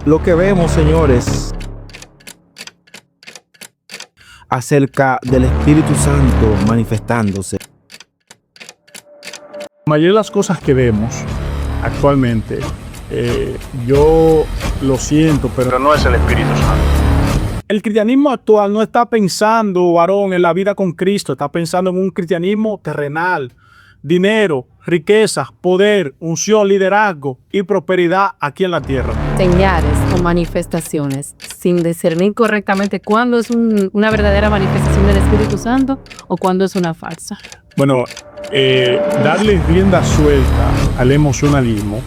Lo que vemos, señores, acerca del Espíritu Santo manifestándose. La mayoría de las cosas que vemos actualmente, yo lo siento, pero no es el Espíritu Santo. El cristianismo actual no está pensando, varón, en la vida con Cristo, está pensando en un cristianismo terrenal, dinero, riquezas, poder, unción, liderazgo y prosperidad aquí en la tierra. Señales o manifestaciones sin discernir correctamente cuándo es una verdadera manifestación del Espíritu Santo o cuándo es una falsa. Bueno, darle rienda suelta al emocionalismo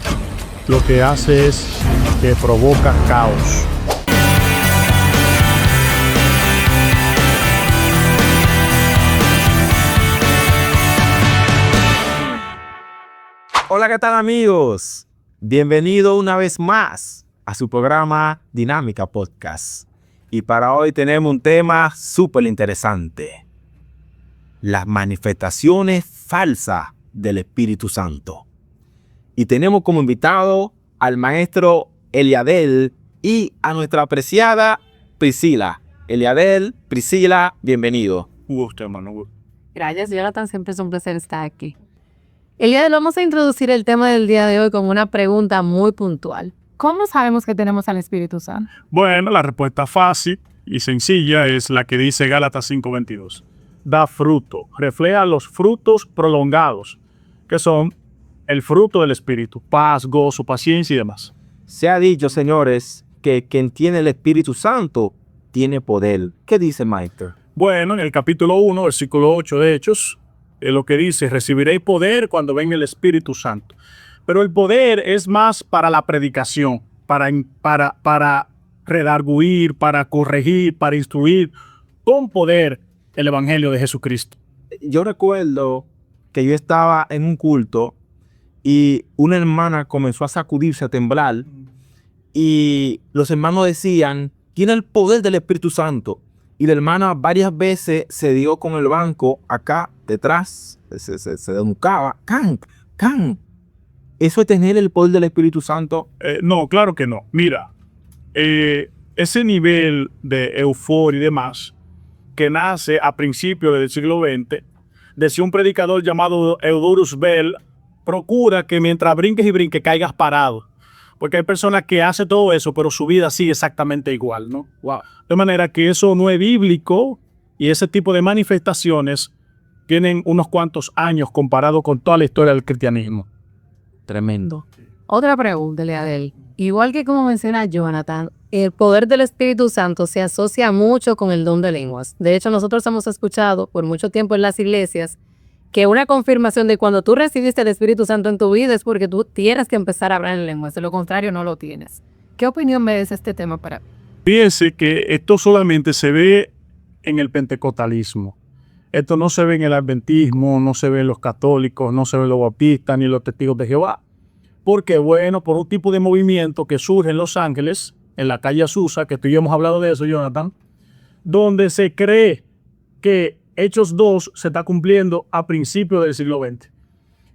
lo que hace es que provoca caos. Hola, ¿qué tal, amigos? Bienvenido una vez más a su programa Dinámica Podcast. Y para hoy tenemos un tema súper interesante: las manifestaciones falsas del Espíritu Santo. Y tenemos como invitado al maestro Eliadel y a nuestra apreciada Priscila. Eliadel, Priscila, bienvenido. Gusto, hermano. Gracias, Jonathan. Siempre es un placer estar aquí. Eliadel, vamos a introducir el tema del día de hoy con una pregunta muy puntual. ¿Cómo sabemos que tenemos al Espíritu Santo? Bueno, la respuesta fácil y sencilla es la que dice Gálatas 5:22. Da fruto, refleja los frutos prolongados, que son el fruto del Espíritu: paz, gozo, paciencia y demás. Se ha dicho, señores, que quien tiene el Espíritu Santo tiene poder. ¿Qué dice Maestro? Bueno, en el capítulo 1, versículo 8 de Hechos, lo que dice: recibiréis poder cuando venga el Espíritu Santo. Pero el poder es más para la predicación, para redarguir, para corregir, para instruir con poder el Evangelio de Jesucristo. Yo recuerdo que yo estaba en un culto y una hermana comenzó a sacudirse, a temblar, y los hermanos decían: tiene el poder del Espíritu Santo. Y la hermana varias veces se dio con el banco acá detrás, se denucaba. ¡Can! ¡Can! ¿Eso es tener el poder del Espíritu Santo? No, claro que no. Mira, ese nivel de euforia y demás que nace a principios del siglo XX, decía un predicador llamado Eudorus Bell: procura que mientras brinques y brinques caigas parado. Porque hay personas que hacen todo eso, pero su vida sigue exactamente igual, ¿no? Wow. De manera que eso no es bíblico, y ese tipo de manifestaciones tienen unos cuantos años comparado con toda la historia del cristianismo. Tremendo. Otra pregunta, Eliadel. Igual que como menciona Jonathan, el poder del Espíritu Santo se asocia mucho con el don de lenguas. De hecho, nosotros hemos escuchado por mucho tiempo en las iglesias que una confirmación de cuando tú recibiste el Espíritu Santo en tu vida es porque tú tienes que empezar a hablar en lenguas. De lo contrario, no lo tienes. ¿Qué opinión merece este tema para mí? Fíjense que esto solamente se ve en el pentecostalismo. Esto no se ve en el adventismo, no se ve en los católicos, no se ve en los bautistas ni en los testigos de Jehová. Porque, bueno, por un tipo de movimiento que surge en Los Ángeles, en la calle Azusa, que tú y yo hemos hablado de eso, Jonathan, donde se cree que Hechos 2 se está cumpliendo a principios del siglo XX.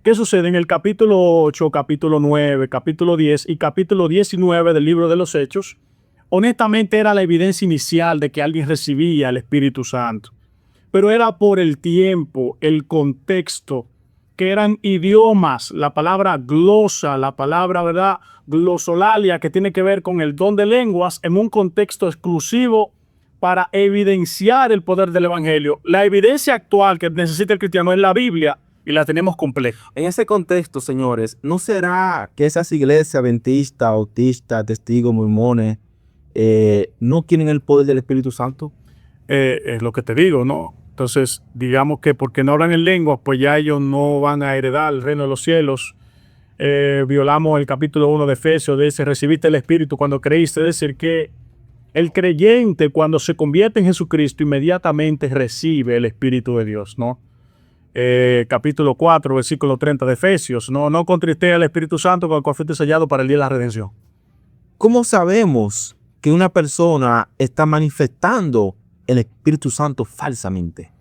¿Qué sucede? En el capítulo 8, capítulo 9, capítulo 10 y capítulo 19 del libro de los Hechos, honestamente era la evidencia inicial de que alguien recibía el Espíritu Santo. Pero era por el tiempo, el contexto, que eran idiomas, la palabra glosa, la palabra, ¿verdad?, glosolalia, que tiene que ver con el don de lenguas en un contexto exclusivo para evidenciar el poder del Evangelio. La evidencia actual que necesita el cristiano es la Biblia, y la tenemos completa. En ese contexto, señores, ¿no será que esas iglesias adventistas, bautistas, testigos, mormones, no tienen el poder del Espíritu Santo? Es lo que te digo, ¿no? Entonces, digamos que porque no hablan en lenguas, pues ya ellos no van a heredar el reino de los cielos. Violamos el capítulo 1 de Efesios, dice: recibiste el Espíritu cuando creíste. Es decir, que el creyente, cuando se convierte en Jesucristo, inmediatamente recibe el Espíritu de Dios, ¿no? Capítulo 4, versículo 30 de Efesios: no contristéis al Espíritu Santo, con el cual fuiste sellado para el día de la redención. ¿Cómo sabemos que una persona está manifestando el Espíritu Santo falsamente?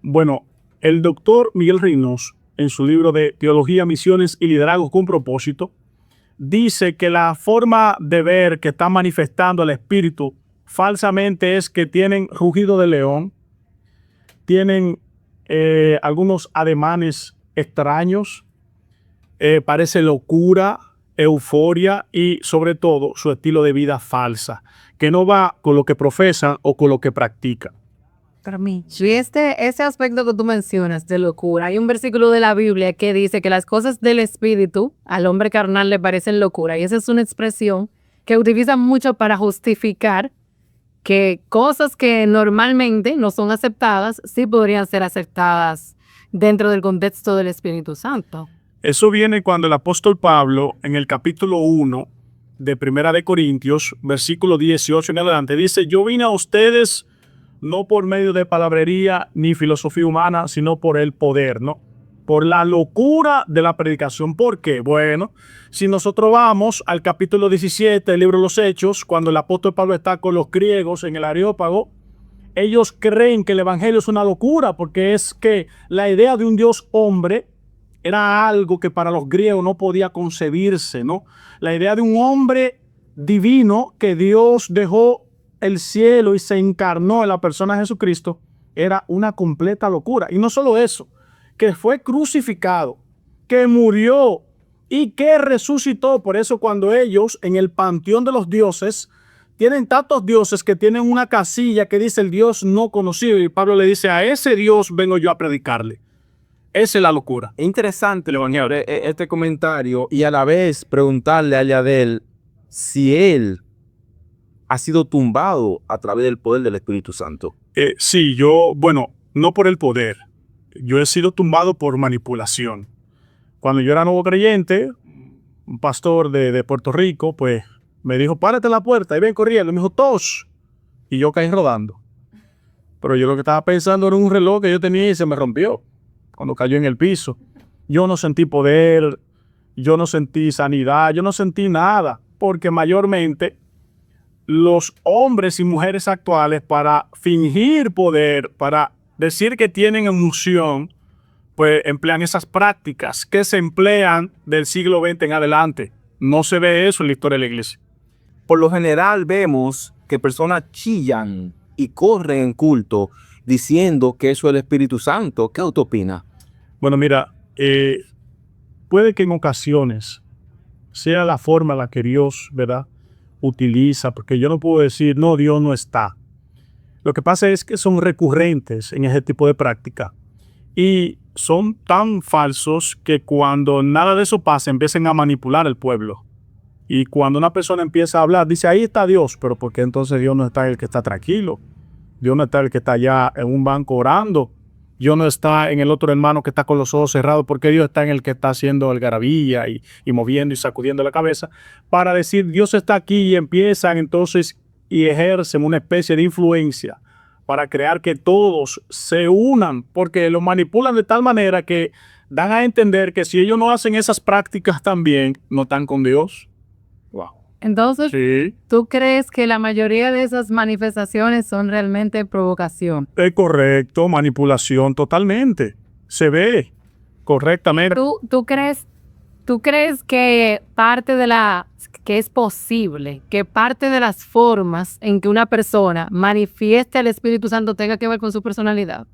Bueno, el doctor Miguel Reynoso, en su libro de Teología, Misiones y Liderazgo con Propósito, dice que la forma de ver que está manifestando el espíritu falsamente es que tienen rugido de león, tienen algunos ademanes extraños, parece locura, euforia y sobre todo su estilo de vida falsa, que no va con lo que profesan o con lo que practican. Para mí. Y ese aspecto que tú mencionas de locura, hay un versículo de la Biblia que dice que las cosas del espíritu al hombre carnal le parecen locura. Y esa es una expresión que utilizan mucho para justificar que cosas que normalmente no son aceptadas, sí podrían ser aceptadas dentro del contexto del Espíritu Santo. Eso viene cuando el apóstol Pablo, en el capítulo 1 de Primera de Corintios, versículo 18 en adelante, dice: yo vine a ustedes no por medio de palabrería ni filosofía humana, sino por el poder, ¿no? Por la locura de la predicación. ¿Por qué? Bueno, si nosotros vamos al capítulo 17 del libro de los Hechos, cuando el apóstol Pablo está con los griegos en el Areópago, ellos creen que el evangelio es una locura, porque es que la idea de un Dios hombre era algo que para los griegos no podía concebirse, ¿no? La idea de un hombre divino que Dios dejó el cielo y se encarnó en la persona de Jesucristo era una completa locura. Y no solo eso, que fue crucificado, que murió y que resucitó. Por eso cuando ellos en el panteón de los dioses tienen tantos dioses que tienen una casilla que dice el Dios no conocido, y Pablo le dice: a ese Dios vengo yo a predicarle. Esa es la locura. Interesante, Leonel, este comentario, y a la vez preguntarle a Yadel si él ha sido tumbado a través del poder del Espíritu Santo. Sí, bueno, no por el poder. Yo he sido tumbado por manipulación. Cuando yo era nuevo creyente, un pastor de Puerto Rico, pues me dijo: párate en la puerta, y ven corriendo. Me dijo: tos. Y yo caí rodando. Pero yo lo que estaba pensando era un reloj que yo tenía y se me rompió cuando cayó en el piso. Yo no sentí poder, yo no sentí sanidad, yo no sentí nada, porque mayormente los hombres y mujeres actuales, para fingir poder, para decir que tienen unción, pues emplean esas prácticas que se emplean del siglo XX en adelante. No se ve eso en la historia de la iglesia. Por lo general vemos que personas chillan y corren en culto diciendo que eso es el Espíritu Santo. ¿Qué tú opinas? Bueno, mira, puede que en ocasiones sea la forma en la que Dios, ¿verdad?, utiliza, porque yo no puedo decir: no, Dios no está. Lo que pasa es que son recurrentes en ese tipo de práctica y son tan falsos que cuando nada de eso pasa empiezan a manipular al pueblo. Y cuando una persona empieza a hablar, dice: ahí está Dios. Pero ¿por qué entonces Dios no está el que está tranquilo? Dios no está el que está allá en un banco orando. Dios no está en el otro hermano que está con los ojos cerrados. ¿Por qué Dios está en el que está haciendo algarabía y moviendo y sacudiendo la cabeza? Para decir: Dios está aquí, y empiezan entonces y ejercen una especie de influencia para crear que todos se unan, porque lo manipulan de tal manera que dan a entender que si ellos no hacen esas prácticas también, no están con Dios. Wow. Entonces, Sí, ¿tú crees que la mayoría de esas manifestaciones son realmente provocación? es correcto, manipulación totalmente. Se ve correctamente. ¿Tú crees que que es posible que parte de las formas en que una persona manifieste al Espíritu Santo tenga que ver con su personalidad?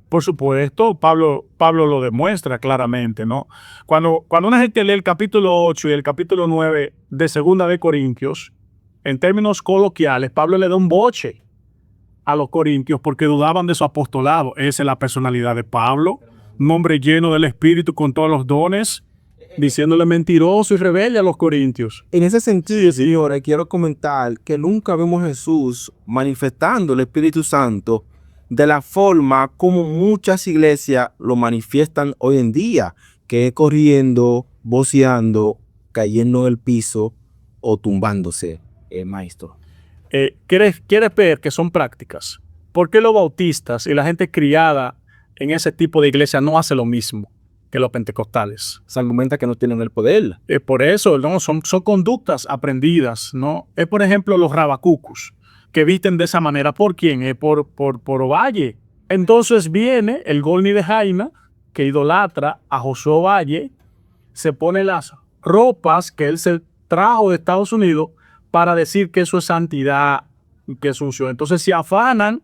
Por supuesto, Pablo lo demuestra claramente, ¿no? Cuando una gente lee el capítulo 8 y el capítulo 9 de Segunda de Corintios, en términos coloquiales, Pablo le da un boche a los corintios porque dudaban de su apostolado. Esa es la personalidad de Pablo, un hombre lleno del Espíritu con todos los dones, diciéndole mentiroso y rebelde a los corintios. En ese sentido, señora, quiero comentar que nunca vemos a Jesús manifestando el Espíritu Santo de la forma como muchas iglesias lo manifiestan hoy en día, que es corriendo, voceando, cayendo en el piso o tumbándose, maestro. ¿Quieres ver que son prácticas? ¿Por qué los bautistas y la gente criada en ese tipo de iglesia no hace lo mismo que los pentecostales? Se argumenta que no tienen el poder. Por eso, ¿no? Son conductas aprendidas, ¿no? Es, por ejemplo, los rabacucus, que visten de esa manera. ¿Por quién? Por Ovalle. Entonces viene el Golni de Jaina, que idolatra a Josué Ovalle, se pone las ropas que él se trajo de Estados Unidos para decir que eso es santidad y que es unción. Entonces se afanan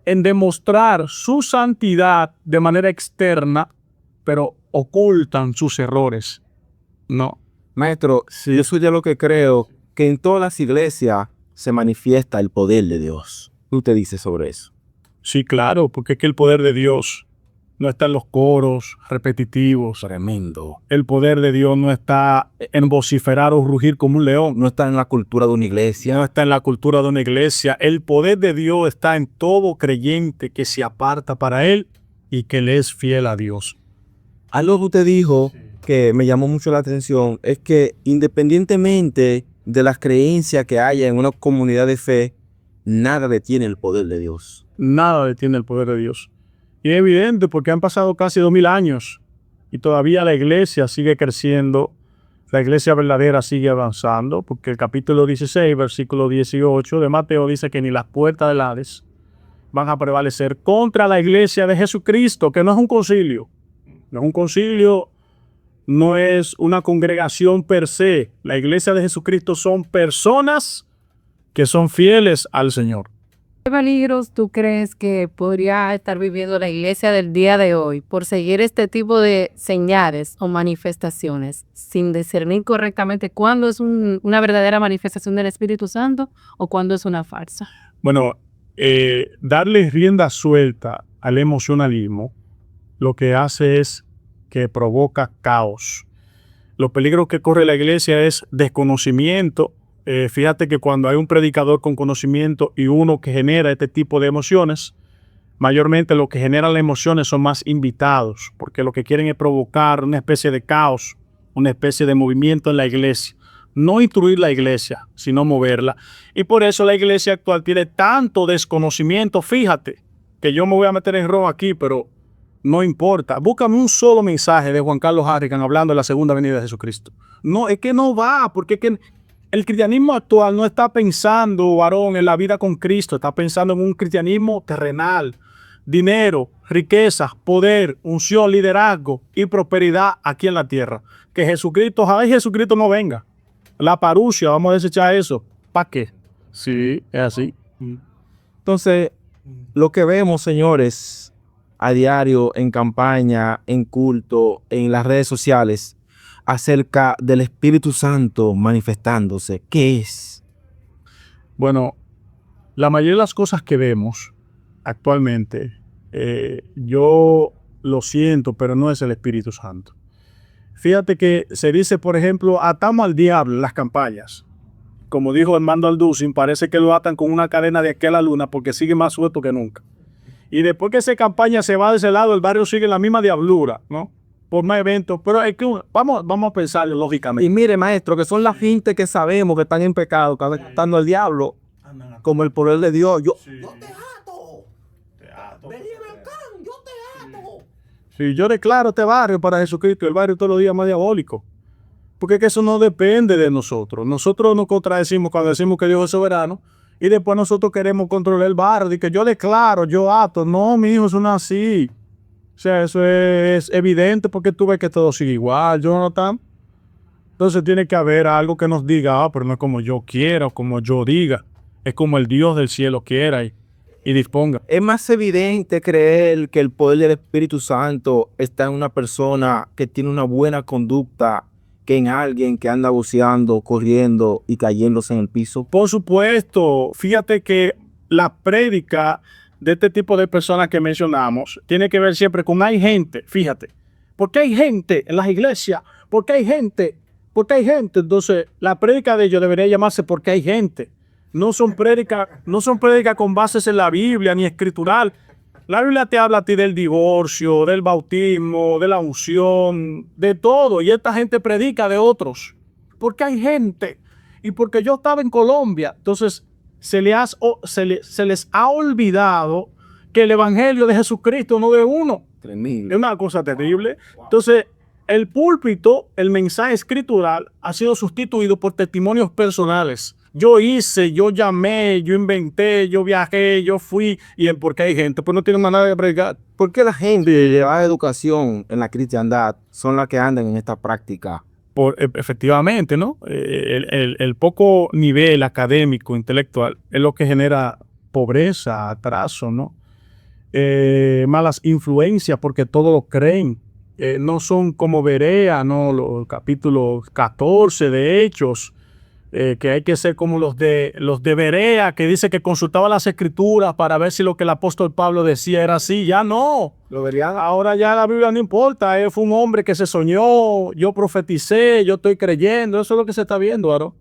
en demostrar su santidad de manera externa, pero ocultan sus errores. No. Maestro, yo soy de lo que creo que en todas las iglesias se manifiesta el poder de Dios. ¿Qué usted dice sobre eso? Sí, claro, porque es que el poder de Dios no está en los coros repetitivos. Tremendo. El poder de Dios no está en vociferar o rugir como un león. No está en la cultura de una iglesia. No está en la cultura de una iglesia. El poder de Dios está en todo creyente que se aparta para Él y que le es fiel a Dios. Algo que usted dijo que me llamó mucho la atención es que independientemente de las creencias que haya en una comunidad de fe, nada detiene el poder de Dios. Nada detiene el poder de Dios. Y es evidente porque han pasado casi 2000 años y todavía la iglesia sigue creciendo, la iglesia verdadera sigue avanzando, porque el capítulo 16, versículo 18 de Mateo dice que ni las puertas del Hades van a prevalecer contra la iglesia de Jesucristo, que no es un concilio. No es un concilio, no es una congregación per se. La iglesia de Jesucristo son personas que son fieles al Señor. ¿Qué peligros tú crees que podría estar viviendo la iglesia del día de hoy por seguir este tipo de señales o manifestaciones sin discernir correctamente cuándo es una verdadera manifestación del Espíritu Santo o cuándo es una farsa? Bueno, darle rienda suelta al emocionalismo lo que hace es que provoca caos. Los peligros que corre la iglesia es desconocimiento. Fíjate que cuando hay un predicador con conocimiento y uno que genera este tipo de emociones, mayormente lo que generan las emociones son más invitados, porque lo que quieren es provocar una especie de caos, una especie de movimiento en la iglesia. No instruir la iglesia, sino moverla. Y por eso la iglesia actual tiene tanto desconocimiento. Fíjate que yo me voy a meter en rojo aquí, pero no importa. Búscame un solo mensaje de Juan Carlos Harrigan hablando de la segunda venida de Jesucristo. No, es que no va, porque es que el cristianismo actual no está pensando, varón, en la vida con Cristo. Está pensando en un cristianismo terrenal. Dinero, riquezas, poder, unción, liderazgo y prosperidad aquí en la tierra. Que Jesucristo, ojalá y Jesucristo no venga. La parucia, vamos a desechar eso. ¿Para qué? Sí, es así. Entonces, lo que vemos, señores, a diario, en campaña, en culto, en las redes sociales, acerca del Espíritu Santo manifestándose, ¿qué es? Bueno, la mayoría de las cosas que vemos actualmente, yo lo siento, pero no es el Espíritu Santo. Fíjate que se dice, por ejemplo, atamos al diablo en las campañas. Como dijo Armando Alducin, parece que lo atan con una cadena de aquí a la luna porque sigue más suelto que nunca. Y después que esa campaña se va de ese lado, el barrio sigue en la misma diablura, ¿no? Por más eventos. Pero es que vamos a pensarlo lógicamente. Y mire, maestro, que son las gente que sabemos que están en pecado, que están atando al diablo, como el poder de Dios. Yo te ato. Belibercán, yo te ato. Si yo declaro este barrio para Jesucristo, el barrio todos los días más diabólico. Porque es que eso no depende de nosotros. Nosotros nos contradecimos cuando decimos que Dios es soberano y después nosotros queremos controlar el barrio. Y que yo declaro, yo ato. No, mi hijo, eso no es así. O sea, eso es evidente porque tú ves que todo sigue igual, Jonathan. Entonces tiene que haber algo que nos diga, pero no es como yo quiera o como yo diga. Es como el Dios del cielo quiera y disponga. Es más evidente creer que el poder del Espíritu Santo está en una persona que tiene una buena conducta que en alguien que anda buceando, corriendo y cayéndose en el piso. Por supuesto, fíjate que la prédica de este tipo de personas que mencionamos tiene que ver siempre con hay gente, fíjate. Porque hay gente en las iglesias, porque hay gente. Entonces, la prédica de ellos debería llamarse porque hay gente. No son prédicas con bases en la Biblia ni escritural. La Biblia te habla a ti del divorcio, del bautismo, de la unción, de todo. Y esta gente predica de otros. Porque hay gente. Y porque yo estaba en Colombia. Entonces, se les ha olvidado que el evangelio de Jesucristo no es uno. Tremendo. Es una cosa terrible. Entonces, el púlpito, el mensaje escritural, ha sido sustituido por testimonios personales. Yo hice, yo llamé, yo inventé, yo viajé, yo fui. Y el por qué hay gente, pues no tiene más nada que predicar. ¿Por qué la gente llevada educación en la cristiandad son las que andan en esta práctica efectivamente, ¿no? El poco nivel académico, intelectual, es lo que genera pobreza, atraso, ¿no? Malas influencias, porque todo lo creen. No son como Berea, ¿no? Los capítulos 14 de Hechos, que hay que ser como los de Berea, que dice que consultaba las escrituras para ver si lo que el apóstol Pablo decía era así. Ya no. Lo verían. Ahora ya la Biblia no importa. Él fue un hombre que se soñó, yo profeticé, yo estoy creyendo. Eso es lo que se está viendo, Aro.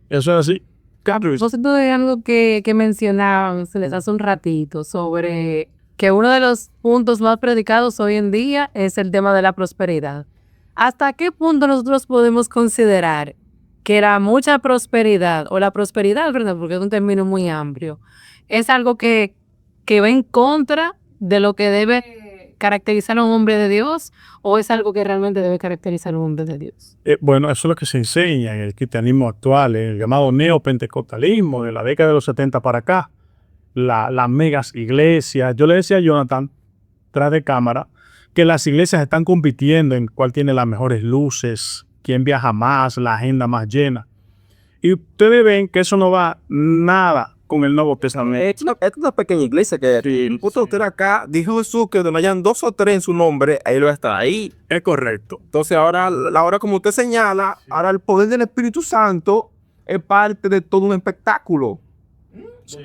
Eso es así. Propósito de algo que mencionaban hace un ratito sobre que uno de los puntos más predicados hoy en día es el tema de la prosperidad. ¿Hasta qué punto nosotros podemos considerar que la mucha prosperidad, o la prosperidad, ¿verdad? Porque es un término muy amplio, es algo que va en contra de lo que debe caracterizar a un hombre de Dios, o es algo que realmente debe caracterizar a un hombre de Dios? Bueno, eso es lo que se enseña en el cristianismo actual, en el llamado neopentecostalismo de la década de los 70 para acá. Las megas iglesias. Yo le decía a Jonathan, tras de cámara, que las iglesias están compitiendo en cuál tiene las mejores luces, quién viaja más, la agenda más llena. Y ustedes ven que eso no va nada con el Nuevo Testamento. Es una pequeña iglesia que el punto usted acá dijo Jesús que donde hayan 2 o 3 en su nombre, ahí lo está ahí. Es correcto. Entonces ahora como usted señala, ahora el poder del Espíritu Santo es parte de todo un espectáculo.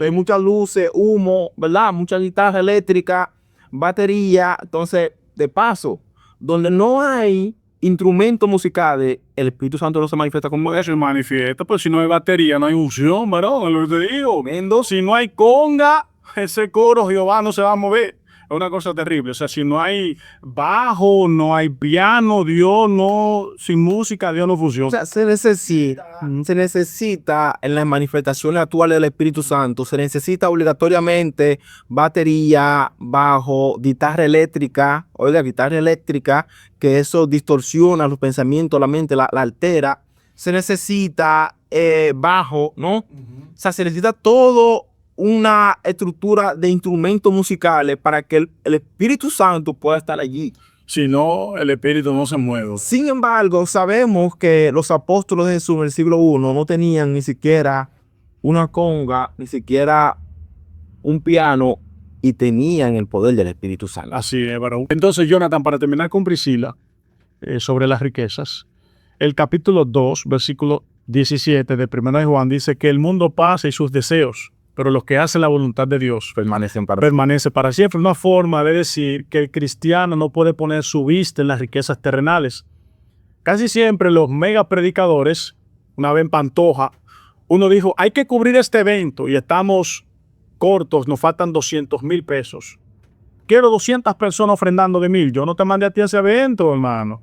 Hay muchas luces, humo, ¿verdad? Mucha guitarra eléctrica, batería. Entonces, de paso, donde no hay instrumentos musicales, el Espíritu Santo no se manifiesta como Eso se manifiesta, pero si no hay batería, no hay unción, varón, lo que te digo. tremendo. Si no hay conga, ese coro Jehová no se va a mover. Es una cosa terrible. O sea, si no hay bajo, no hay piano, Dios no, sin música, Dios no funciona. O sea, se necesita en las manifestaciones actuales del Espíritu Santo, se necesita obligatoriamente batería, bajo, guitarra eléctrica, que eso distorsiona los pensamientos, la mente, la altera. Se necesita bajo, ¿no? O sea, se necesita todo una estructura de instrumentos musicales para que el Espíritu Santo pueda estar allí. Si no, el espíritu no se mueve. Sin embargo, sabemos que los apóstoles de Jesús en el siglo I no tenían ni siquiera una conga, ni siquiera un piano, y tenían el poder del Espíritu Santo. Así es, varón. Entonces, Jonathan, para terminar con Priscila, sobre las riquezas, el capítulo 2, versículo 17 de 1 de Juan dice que el mundo pasa y sus deseos, pero los que hacen la voluntad de Dios permanece para siempre. Una forma de decir que el cristiano no puede poner su vista en las riquezas terrenales. Casi siempre los mega predicadores, una vez en Pantoja, uno dijo, hay que cubrir este evento y estamos cortos, nos faltan 200,000 pesos. Quiero 200 personas ofrendando de 1,000. Yo no te mandé a ti a ese evento, hermano.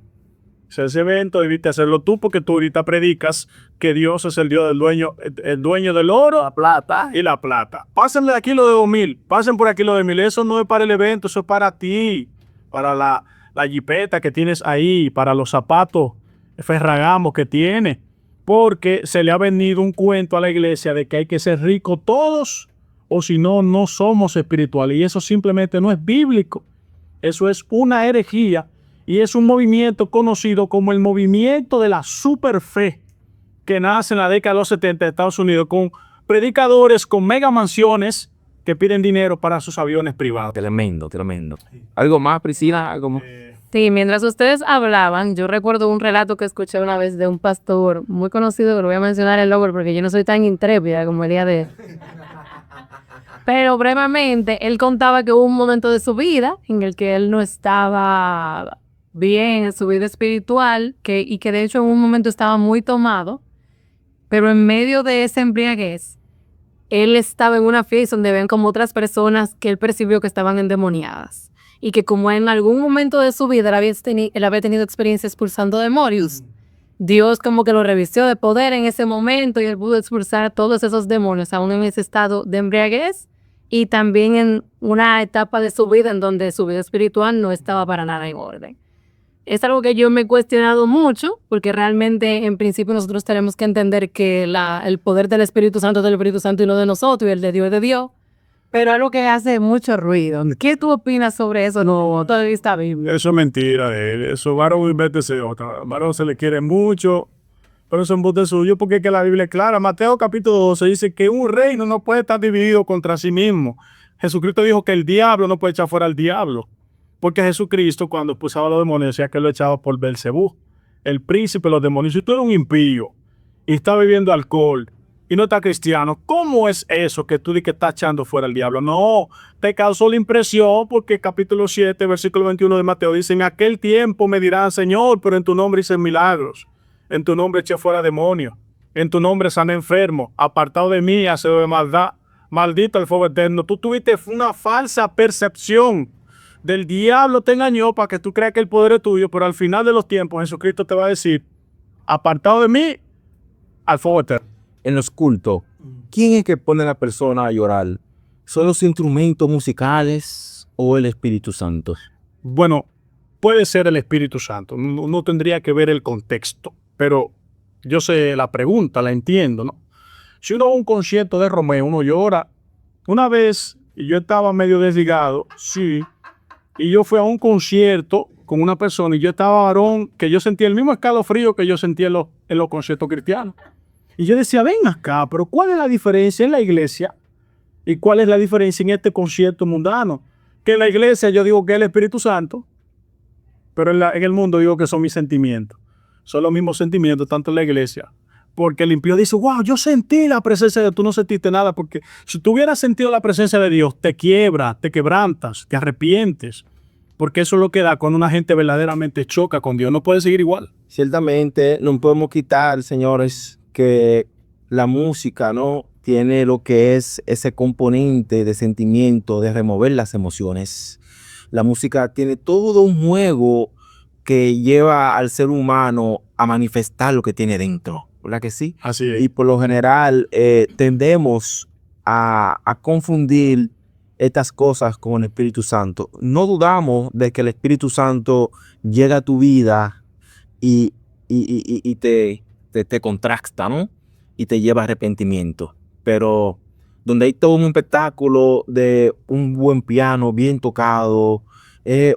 Ese evento debiste hacerlo tú, porque tú ahorita predicas que Dios es el Dios el dueño del oro, la plata y la plata. Pásenle aquí lo de 2,000, pasen por aquí lo de 1,000. Eso no es para el evento, eso es para ti, para la jipeta que tienes ahí, para los zapatos Ferragamo que tiene, porque se le ha venido un cuento a la iglesia de que hay que ser ricos todos, o si no, no somos espirituales. Y eso simplemente no es bíblico. Eso es una herejía. Y es un movimiento conocido como el movimiento de la superfe, que nace en la década de los 70 de Estados Unidos, con predicadores con mega mansiones que piden dinero para sus aviones privados. Tremendo. ¿Algo más, Priscila? ¿Algo más? Sí, mientras ustedes hablaban, yo recuerdo un relato que escuché una vez de un pastor muy conocido, que lo voy a mencionar el nombre porque yo no soy tan intrépida como el día de él. Pero brevemente, él contaba que hubo un momento de su vida en el que él no estaba bien en su vida espiritual, y que de hecho en un momento estaba muy tomado, pero en medio de esa embriaguez, él estaba en una fiesta donde ven como otras personas que él percibió que estaban endemoniadas, y que como en algún momento de su vida él había tenido experiencia expulsando demonios, Dios como que lo revistió de poder en ese momento y él pudo expulsar todos esos demonios, aún en ese estado de embriaguez, y también en una etapa de su vida en donde su vida espiritual no estaba para nada en orden. Es algo que yo me he cuestionado mucho, porque realmente en principio nosotros tenemos que entender que el poder del Espíritu Santo es del Espíritu Santo y no de nosotros, y el de Dios es de Dios. Pero algo que hace mucho ruido. ¿Qué tú opinas sobre eso desde tu punto de vista bíblico? Eso es mentira de él. Eso, varón, invéntese otra. Varón se le quiere mucho, pero eso es embuste suyo porque es que la Biblia es clara. Mateo capítulo 12 dice que un reino no puede estar dividido contra sí mismo. Jesucristo dijo que el diablo no puede echar fuera al diablo. Porque Jesucristo, cuando expulsaba a los demonios, decía que lo echaba por Belcebú, el príncipe de los demonios. Si tú eres un impío y estás bebiendo alcohol y no estás cristiano, ¿cómo es eso que tú dices que estás echando fuera al diablo? No, te causó la impresión porque capítulo 7, versículo 21 de Mateo dice: en aquel tiempo me dirán, Señor, pero en tu nombre hice milagros, en tu nombre eché fuera demonios, en tu nombre sané enfermos, apartado de mí, hacedor de maldad, maldito el fuego eterno. Tú tuviste una falsa percepción del diablo, te engañó para que tú creas que el poder es tuyo, pero al final de los tiempos Jesucristo te va a decir: apartado de mí, al fuego eterno. En los cultos, ¿quién es que pone a la persona a llorar? ¿Son los instrumentos musicales o el Espíritu Santo? Bueno, puede ser el Espíritu Santo. Uno tendría que ver el contexto, pero yo sé la pregunta, la entiendo, ¿no? Si uno va a un concierto de Romeo, uno llora. Una vez, y yo estaba medio desligado, sí, y yo fui a un concierto con una persona y yo estaba varón, que yo sentía el mismo escalofrío que yo sentía en los conciertos cristianos. Y yo decía, ven acá, pero ¿cuál es la diferencia en la iglesia? ¿Y cuál es la diferencia en este concierto mundano? Que en la iglesia yo digo que es el Espíritu Santo, pero en el mundo digo que son mis sentimientos. Son los mismos sentimientos, tanto en la iglesia. Porque el impío dice, wow, yo sentí la presencia de Dios. Tú no sentiste nada, porque si tú hubieras sentido la presencia de Dios, te quiebras, te quebrantas, te arrepientes. Porque eso es lo que da cuando una gente verdaderamente choca con Dios. No puede seguir igual. Ciertamente no podemos quitar, señores, que la música, ¿no?, tiene lo que es ese componente de sentimiento, de remover las emociones. La música tiene todo un juego que lleva al ser humano a manifestar lo que tiene dentro, ¿verdad que sí? Así es. Y por lo general tendemos a confundir estas cosas con el Espíritu Santo. No dudamos de que el Espíritu Santo llega a tu vida y te contrasta, ¿no? Y te lleva a arrepentimiento. Pero donde hay todo un espectáculo de un buen piano bien tocado,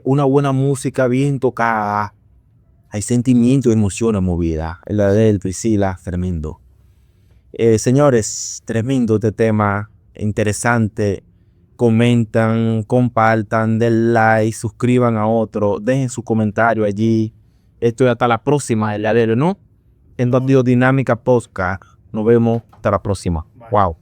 una buena música bien tocada, hay sentimiento y emociones movidas. La de Priscila, tremendo. Señores, tremendo este tema, interesante. Comentan, compartan, den like, suscriban a otro, dejen su comentario allí. Esto es hasta la próxima, el Adele, ¿no? En Dinámica Podcast. Nos vemos hasta la próxima. Wow.